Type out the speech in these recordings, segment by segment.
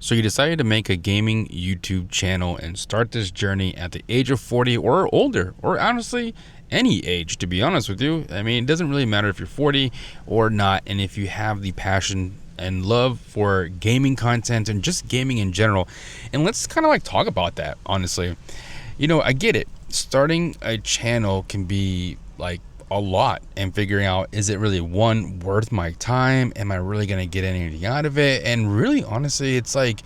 So you decided to make a gaming YouTube channel and start this journey at the age of 40 or older, or honestly, any age, to be honest with you. I mean, it doesn't really matter if you're 40 or not, and if you have the passion and love for gaming content and just gaming in general. And let's kind of like talk about that, honestly. I get it. Starting a channel can be like a lot, and figuring out, is it really one worth my time? Am I really going to get anything out of it? And really, honestly, it's like,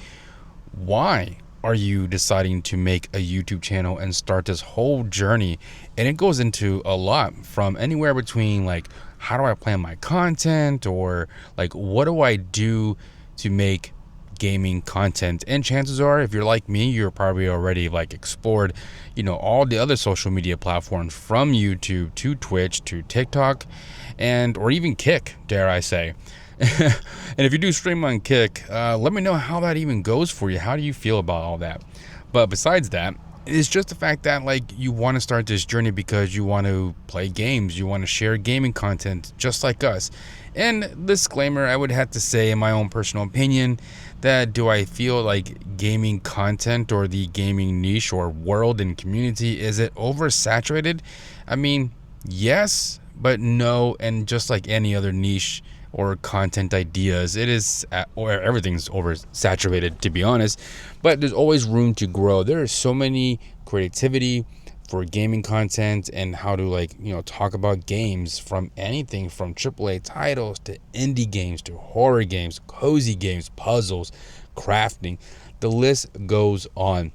why are you deciding to make a YouTube channel and start this whole journey? And it goes into a lot, from anywhere between like, how do I plan my content, or like, what do I do to make gaming content? And chances are, if you're like me, you're probably already like explored all the other social media platforms, from YouTube to Twitch to TikTok, and or even Kick, dare I say. And if you do stream on Kick, let me know how that even goes for you. How do you feel about all that? But besides that, it's just the fact that like, you want to start this journey because you want to play games, you want to share gaming content just like us. And disclaimer, I would have to say, in my own personal opinion, that do I feel like gaming content or the gaming niche or world and community, is it oversaturated? I mean, yes, but no. And just like any other niche or content ideas, it is, or everything's oversaturated, to be honest. But there's always room to grow. There is so many creativity for gaming content, and how to talk about games, from anything from AAA titles to indie games to horror games, cozy games, puzzles, crafting. The list goes on.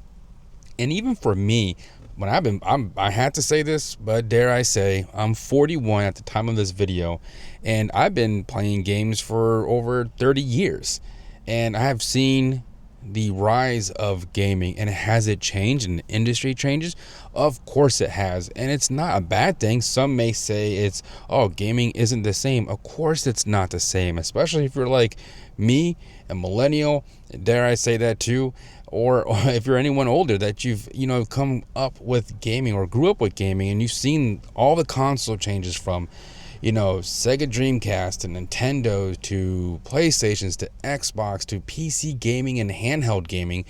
And even for me, when I had to say this, but dare I say, I'm 41 at the time of this video, and I've been playing games for over 30 years. And I have seen the rise of gaming. And has it changed and the industry changes? Of course it has. And it's not a bad thing. Some may say it's, oh, gaming isn't the same. Of course it's not the same, especially if you're like me, a millennial, dare I say that too, or if you're anyone older, that you've come up with gaming or grew up with gaming, and you've seen all the console changes, from Sega Dreamcast to Nintendo to PlayStations to Xbox to PC gaming and handheld gaming.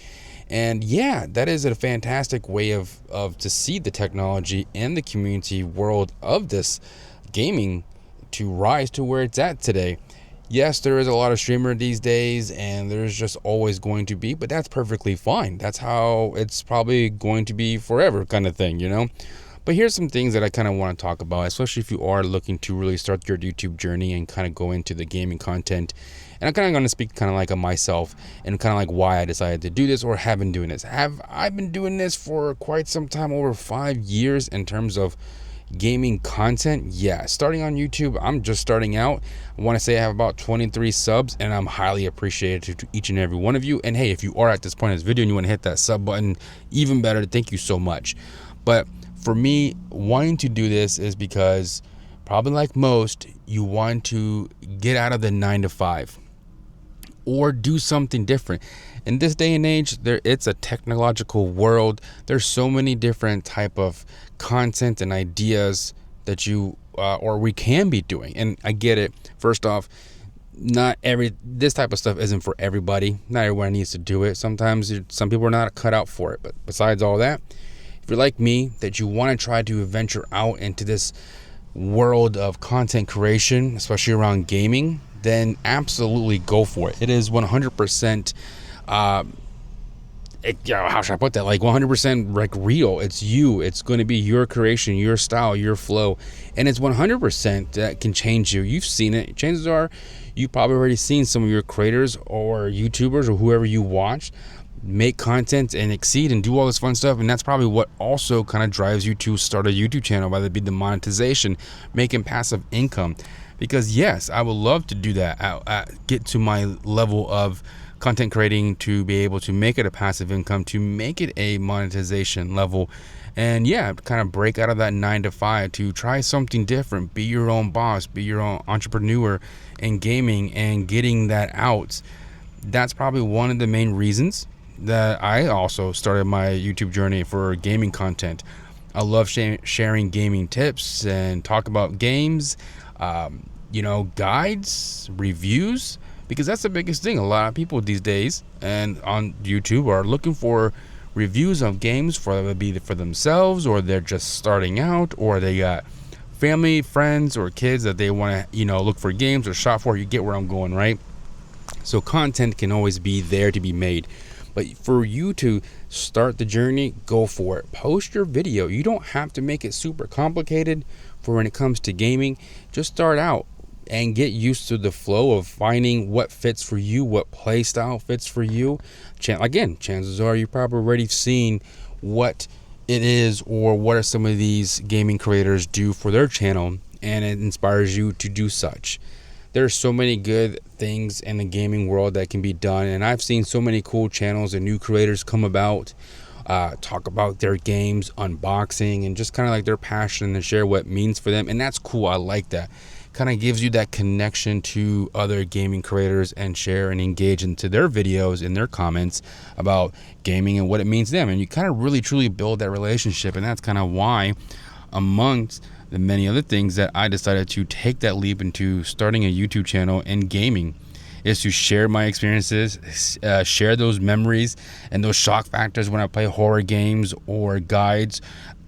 And yeah, that is a fantastic way of to see the technology and the community world of this gaming to rise to where it's at today. Yes, there is a lot of streamer these days, and there's just always going to be, but that's perfectly fine. That's how it's probably going to be forever, kind of thing, But here's some things that I kind of want to talk about, especially if you are looking to really start your YouTube journey and kind of go into the gaming content. And I'm kind of going to speak kind of like of myself, and kind of like why I decided to do this, or have been doing this. I've been doing this for quite some time, over 5 years, in terms of gaming content. Yeah, starting on YouTube, I'm just starting out. I want to say I have about 23 subs, and I'm highly appreciative to each and every one of you. And hey, if you are at this point in this video and you want to hit that sub button, even better, thank you so much. But for me, wanting to do this is because, probably like most, you want to get out of the 9 to 5 or do something different. In this day and age, it's a technological world. There's so many different type of content and ideas that you or we can be doing. And I get it. First off, this type of stuff isn't for everybody. Not everyone needs to do it. Sometimes some people are not cut out for it. But besides all that, if you're like me, that you want to try to venture out into this world of content creation, especially around gaming, then absolutely go for it. It is 100%, how should I put that? Like 100% like real. It's you. It's going to be your creation, your style, your flow. And it's 100% that can change you. You've seen it. Chances are you've probably already seen some of your creators or YouTubers or whoever you watch make content and exceed and do all this fun stuff. And that's probably what also kind of drives you to start a YouTube channel, whether it be the monetization, making passive income. Because yes, I would love to do that. Get to my level of content creating to be able to make it a passive income, to make it a monetization level. And yeah, kind of break out of that 9 to 5 to try something different, be your own boss, be your own entrepreneur in gaming, and getting that out. That's probably one of the main reasons that I also started my YouTube journey for gaming content. I love sharing gaming tips and talk about games, guides, reviews, because that's the biggest thing. A lot of people these days and on YouTube are looking for reviews of games, for it be for themselves, or they're just starting out, or they got family, friends, or kids that they want to, look for games or shop for. You get where I'm going, right? So content can always be there to be made. But for you to start the journey, go for it. Post your video. You don't have to make it super complicated for when it comes to gaming. Just start out and get used to the flow of finding what fits for you, what play style fits for you. Again, chances are you've probably already seen what it is, or what are some of these gaming creators do for their channel, and it inspires you to do such. There's so many good things in the gaming world that can be done, and I've seen so many cool channels and new creators come about, talk about their games, unboxing, and just kind of like their passion and share what it means for them. And that's cool. I like that. Kind of gives you that connection to other gaming creators and share and engage into their videos and their comments about gaming and what it means to them. And you kind of really truly build that relationship. And that's kind of why, amongst the many other things, that I decided to take that leap into starting a YouTube channel in gaming, is to share my experiences, share those memories and those shock factors when I play horror games or guides,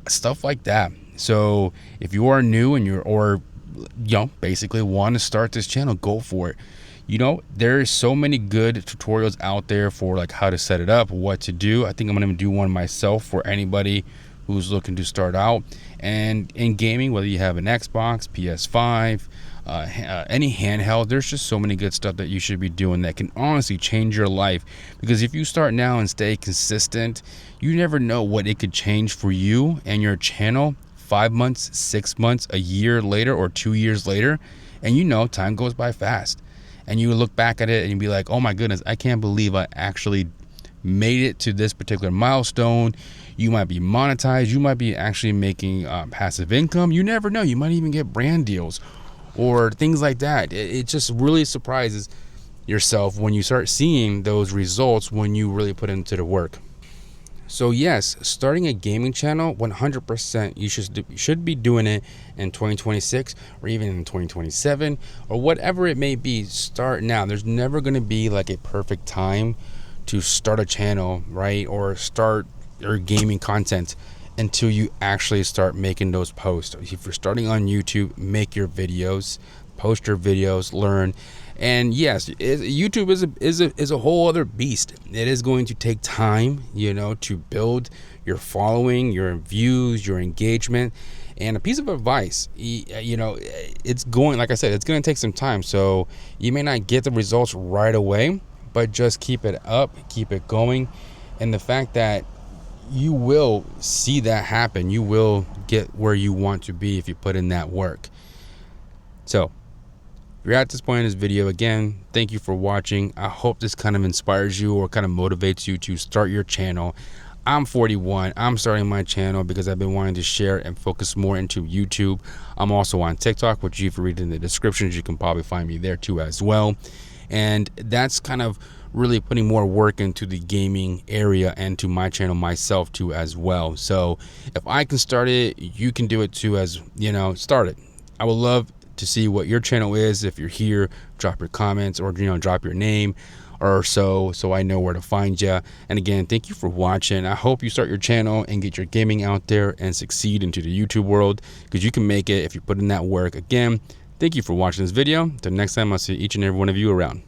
stuff like that. So if you are new and basically want to start this channel, go for it. There's so many good tutorials out there for like how to set it up, what to do. I think I'm going to do one myself for anybody who's looking to start out. And in gaming, whether you have an Xbox, PS5, any handheld, there's just so many good stuff that you should be doing that can honestly change your life. Because if you start now and stay consistent, you never know what it could change for you and your channel 5 months, 6 months, a year later, or 2 years later. And time goes by fast. And you look back at it and you be like, oh my goodness, I can't believe I actually made it to this particular milestone. You might be monetized. You might be actually making passive income. You never know. You might even get brand deals or things like that. It just really surprises yourself when you start seeing those results when you really put into the work. So yes, starting a gaming channel, 100%, you should be doing it in 2026 or even in 2027 or whatever it may be. Start now. There's never going to be like a perfect time to start a channel, right? Or start your gaming content until you actually start making those posts. If you're starting on YouTube, make your videos, post your videos, learn. And yes, YouTube is a whole other beast. It is going to take time, to build your following, your views, your engagement. And a piece of advice, it's going, like I said, it's going to take some time. So you may not get the results right away, but just keep it up, keep it going. And the fact that you will see that happen, you will get where you want to be if you put in that work. So if you're at this point in this video, again, thank you for watching. I hope this kind of inspires you or kind of motivates you to start your channel. I'm 41. I'm starting my channel because I've been wanting to share and focus more into YouTube. I'm also on TikTok, which you can read in the descriptions. You can probably find me there too as well. And that's kind of really putting more work into the gaming area and to my channel myself too as well. So if I can start it, you can do it too, as start it. I would love to see what your channel is. If you're here, drop your comments or drop your name or so I know where to find you. And again, thank you for watching. I hope you start your channel and get your gaming out there and succeed into the YouTube world, because you can make it if you put in that work. Again, thank you for watching this video. Until next time, I'll see each and every one of you around.